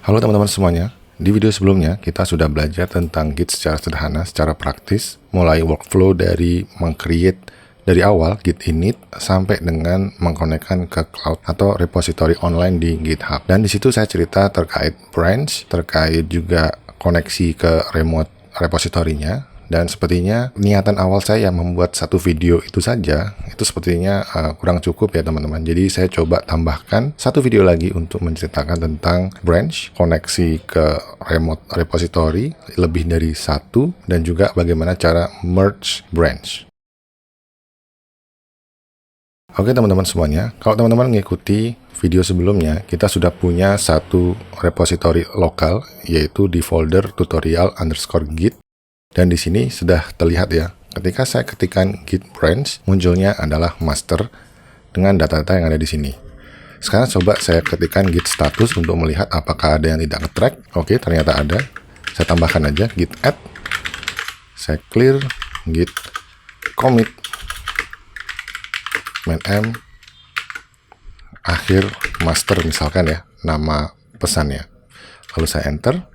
Halo teman-teman semuanya, di video sebelumnya kita sudah belajar tentang Git secara sederhana, secara praktis, mulai workflow dari meng-create dari awal Git init sampai dengan mengkonekkan ke cloud atau repository online di GitHub. Dan di situ saya cerita terkait branch, terkait juga koneksi ke remote repositorinya. Dan sepertinya niatan awal saya membuat satu video itu saja, itu sepertinya kurang cukup ya teman-teman. Jadi saya coba tambahkan satu video lagi untuk menceritakan tentang branch, koneksi ke remote repository, lebih dari satu, dan juga bagaimana cara merge branch. Oke teman-teman semuanya, kalau teman-teman mengikuti video sebelumnya, kita sudah punya satu repository lokal, yaitu di folder tutorial_git. Dan di sini sudah terlihat ya, ketika saya ketikkan git branch, munculnya adalah master dengan data-data yang ada di sini. Sekarang coba saya ketikkan git status untuk melihat apakah ada yang tidak nge-track. Oke, ternyata ada. Saya tambahkan aja git add. Saya clear git commit -m akhir master misalkan ya, nama pesannya. Lalu saya enter.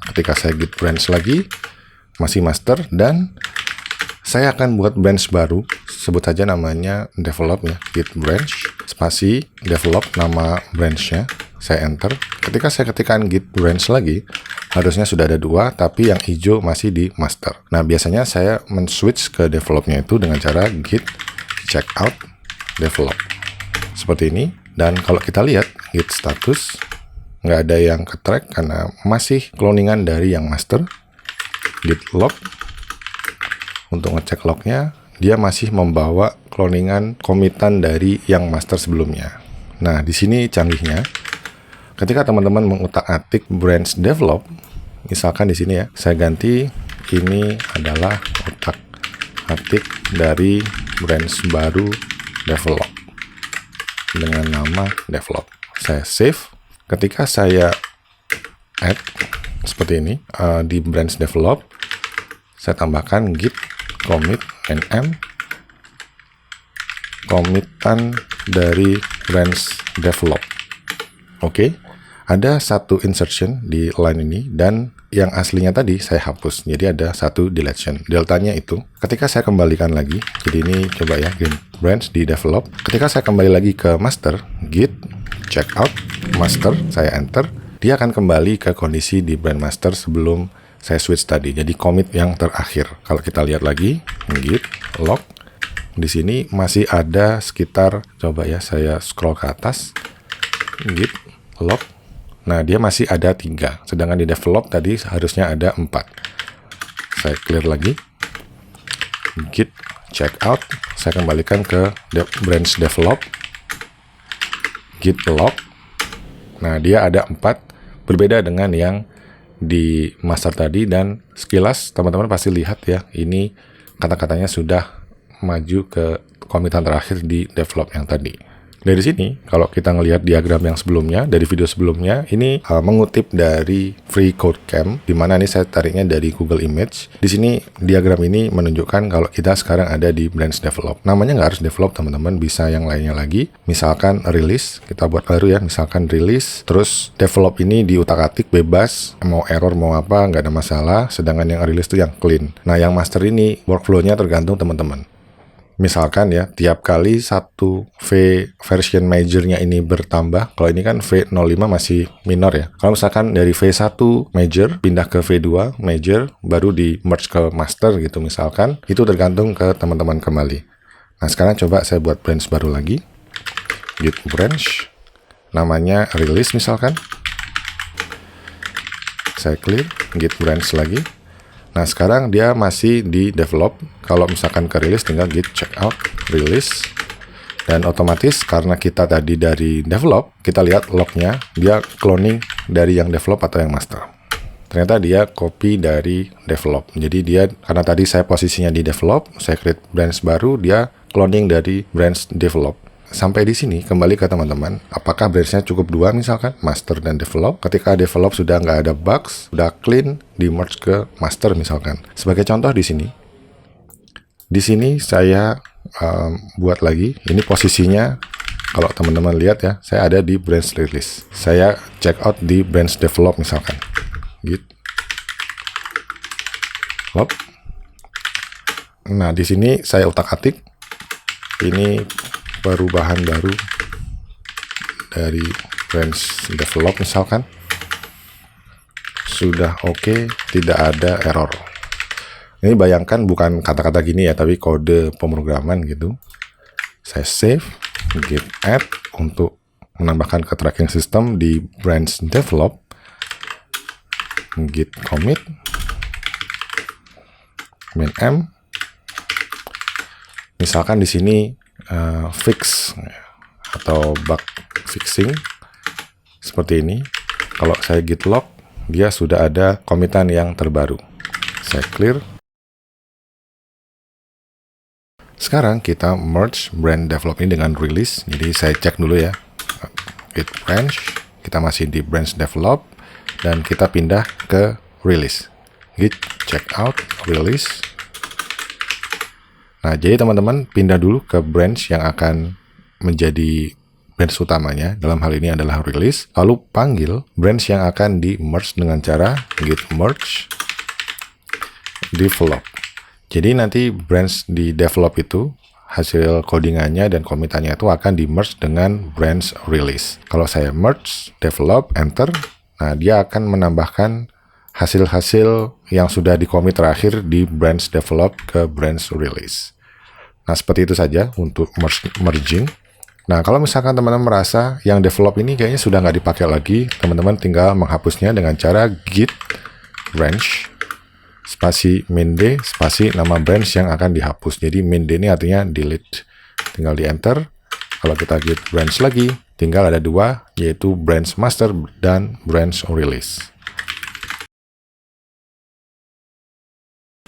Ketika saya git branch lagi, masih master, dan saya akan buat branch baru, sebut saja namanya develop ya, git branch spasi develop nama branchnya, saya enter. Ketika saya ketikkan git branch lagi, harusnya sudah ada dua, tapi yang hijau masih di master. Nah biasanya saya men-switch ke developnya itu dengan cara git checkout develop seperti ini. Dan kalau kita lihat git status, nggak ada yang ke track karena masih cloningan dari yang master. Git log, untuk ngecek lognya, dia masih membawa cloningan komitan dari yang master sebelumnya. Nah, di sini canggihnya, ketika teman-teman mengutak-atik branch develop, misalkan di sini ya, saya ganti ini adalah utak-atik dari branch baru develop dengan nama develop. Saya save. Ketika saya add seperti ini di branch develop, saya tambahkan git commit nm commitan dari branch develop. Oke, ada satu insertion di line ini, dan yang aslinya tadi saya hapus, jadi ada satu deletion. Deltanya itu ketika saya kembalikan lagi, jadi ini coba ya, git branch di develop. Ketika saya kembali lagi ke master, git checkout master, saya enter, dia akan kembali ke kondisi di branch master sebelum saya switch tadi. Jadi commit yang terakhir. Kalau kita lihat lagi, git log, di sini masih ada sekitar, coba ya saya scroll ke atas, git log. Nah dia masih ada 3, sedangkan di develop tadi harusnya ada 4. Saya clear lagi, git checkout, saya kembalikan ke branch develop, git log. Nah dia ada 4, berbeda dengan yang di master tadi, dan sekilas teman-teman pasti lihat ya, ini kata-katanya sudah maju ke komitan terakhir di develop yang tadi. Dari sini, kalau kita ngelihat diagram yang sebelumnya, dari video sebelumnya, ini mengutip dari FreeCodeCamp, di mana ini saya tariknya dari Google Image. Di sini, diagram ini menunjukkan kalau kita sekarang ada di branch develop. Namanya nggak harus develop, teman-teman, bisa yang lainnya lagi. Misalkan release, kita buat baru ya, misalkan release, terus develop ini diutak-atik bebas, mau error, mau apa, nggak ada masalah, sedangkan yang release itu yang clean. Nah, yang master ini, workflow-nya tergantung teman-teman. Misalkan ya, tiap kali satu V version majornya ini bertambah, kalau ini kan V05 masih minor ya. Kalau misalkan dari V1 major pindah ke V2 major, baru di merge ke master gitu misalkan, itu tergantung ke teman-teman kembali. Nah sekarang coba saya buat branch baru lagi, git branch, namanya release misalkan. Saya clear, git branch lagi. Nah sekarang dia masih di develop. Kalau misalkan ke release, tinggal git checkout release, dan otomatis karena kita tadi dari develop, kita lihat lognya, dia cloning dari yang develop atau yang master. Ternyata dia copy dari develop. Jadi dia, karena tadi saya posisinya di develop, saya create branch baru, dia cloning dari branch develop. Sampai di sini, kembali ke teman-teman, apakah branch-nya cukup 2 misalkan, master dan develop. Ketika develop sudah nggak ada bugs, sudah clean, di merge ke master misalkan. Sebagai contoh di sini saya buat lagi, ini posisinya Kalau teman-teman lihat ya, saya ada di branch release. Saya check out di branch develop misalkan. Git log. Nah, di sini saya utak-atik. Ini perubahan baru dari branch develop misalkan. Sudah oke, tidak ada error. Ini bayangkan bukan kata-kata gini ya, tapi kode pemrograman gitu. Saya save, git add untuk menambahkan ke tracking system di branch develop, git commit, min m. Misalkan di sini fix atau bug fixing seperti ini. Kalau saya git log, dia sudah ada commitan yang terbaru. Saya clear. Sekarang kita merge branch develop ini dengan release. Jadi saya cek dulu ya. Git branch, kita masih di branch develop dan kita pindah ke release. Git check out release. Nah, jadi teman-teman pindah dulu ke branch yang akan menjadi branch utamanya. Dalam hal ini adalah release. Lalu panggil branch yang akan di merge dengan cara git merge develop. Jadi nanti branch di develop itu hasil codingannya dan komitannya itu akan di merge dengan branch release. Kalau saya merge develop enter, nah dia akan menambahkan hasil-hasil yang sudah di commit terakhir di branch develop ke branch release. Nah seperti itu saja untuk merging. Nah kalau misalkan teman-teman merasa yang develop ini kayaknya sudah nggak dipakai lagi, teman-teman tinggal menghapusnya dengan cara git branch spasi min d spasi nama branch yang akan dihapus. Jadi min d ini artinya delete. Tinggal di enter. Kalau kita git branch lagi, tinggal ada dua, yaitu branch master dan branch release.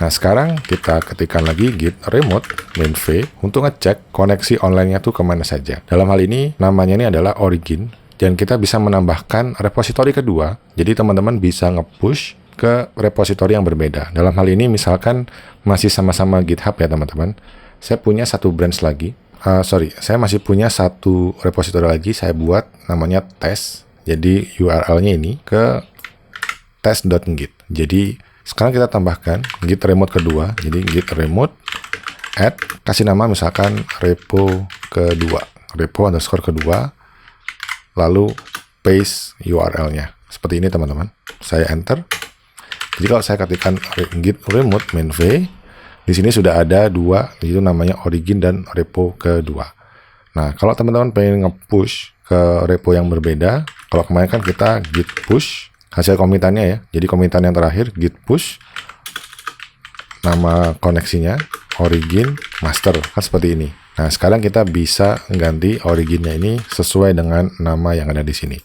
Nah sekarang kita ketikkan lagi git remote min v untuk ngecek koneksi online-nya tuh kemana saja. Dalam hal ini namanya ini adalah origin dan kita bisa menambahkan repositori kedua. Jadi teman-teman bisa nge-push ke repositori yang berbeda. Dalam hal ini misalkan masih sama-sama GitHub ya teman-teman. Saya punya satu branch lagi. Saya masih punya satu repositori lagi. Saya buat namanya test. Jadi URL-nya ini ke test.git. Jadi sekarang kita tambahkan git remote kedua. Jadi git remote add, kasih nama misalkan repo kedua. Repo underscore kedua. Lalu paste URL-nya. Seperti ini teman-teman. Saya enter. Jadi kalau saya ketikkan git remote min v, di sini sudah ada dua, itu namanya origin dan repo kedua. Nah, kalau teman-teman pengen nge-push ke repo yang berbeda, kalau kemarin kan kita git push, hasil komitannya ya. Jadi komitan yang terakhir git push, nama koneksinya origin master, kan seperti ini. Nah, sekarang kita bisa ganti originnya ini sesuai dengan nama yang ada di sini.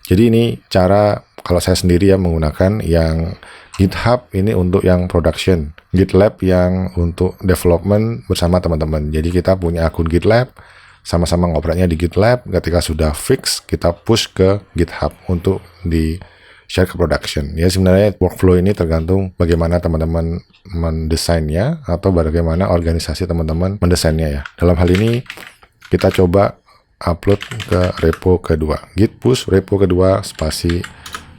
Jadi ini cara kalau saya sendiri ya menggunakan yang GitHub ini untuk yang production, GitLab yang untuk development bersama teman-teman. Jadi kita punya akun GitLab, sama-sama ngoperasinya di GitLab. Ketika sudah fix, kita push ke GitHub untuk di share ke production. Ya sebenarnya workflow ini tergantung bagaimana teman-teman mendesainnya atau bagaimana organisasi teman-teman mendesainnya ya. Dalam hal ini kita coba upload ke repo kedua. Git push repo kedua spasi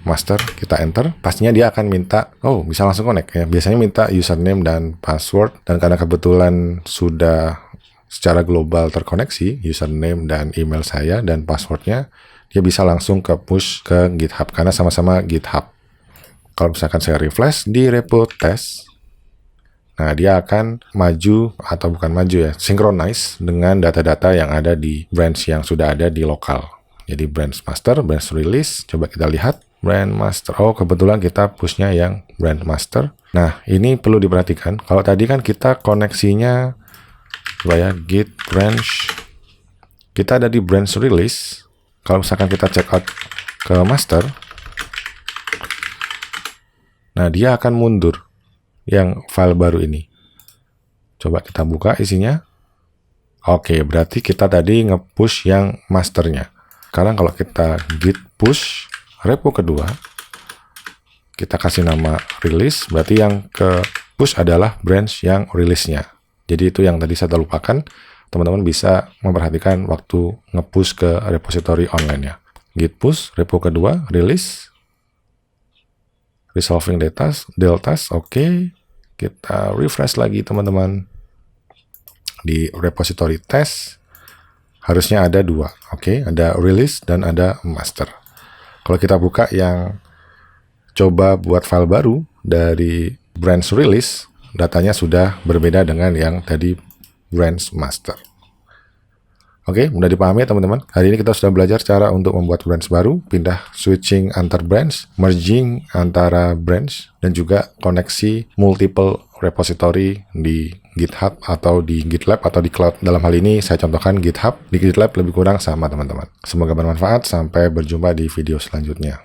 master, kita enter, pastinya dia akan minta, bisa langsung connect ya. Biasanya minta username dan password, dan karena kebetulan sudah secara global terkoneksi username dan email saya dan passwordnya, dia bisa langsung ke push ke GitHub karena sama-sama GitHub. Kalau misalkan saya refresh di repo test, nah dia akan maju atau bukan maju ya, synchronize dengan data-data yang ada di branch yang sudah ada di lokal. Jadi branch master, branch release, coba kita lihat. Brand master. Kebetulan kita pushnya yang brand master. Nah, ini perlu diperhatikan. Kalau tadi kan kita koneksinya git branch. Kita ada di branch release. Kalau misalkan kita check out ke master, nah dia akan mundur yang file baru ini. Coba kita buka isinya. Oke, berarti kita tadi nge-push yang masternya. Sekarang kalau kita git push repo kedua, kita kasih nama release, berarti yang ke push adalah branch yang release-nya. Jadi itu yang tadi saya lupakan. teman-teman bisa memperhatikan waktu nge-push ke repository online-nya. Git push, repo kedua, release, resolving deltas, oke. Kita refresh lagi teman-teman. Di repository test, harusnya ada dua, oke. Ada release dan ada master. Kalau kita buka yang coba buat file baru dari branch release, datanya sudah berbeda dengan yang tadi branch master. Oke, mudah dipahami ya teman-teman. Hari ini kita sudah belajar cara untuk membuat branch baru, pindah switching antar branch, merging antara branch, dan juga koneksi multiple repository di GitHub atau di GitLab atau di cloud. Dalam hal ini saya contohkan GitHub, di GitLab lebih kurang sama teman-teman. Semoga bermanfaat, sampai berjumpa di video selanjutnya.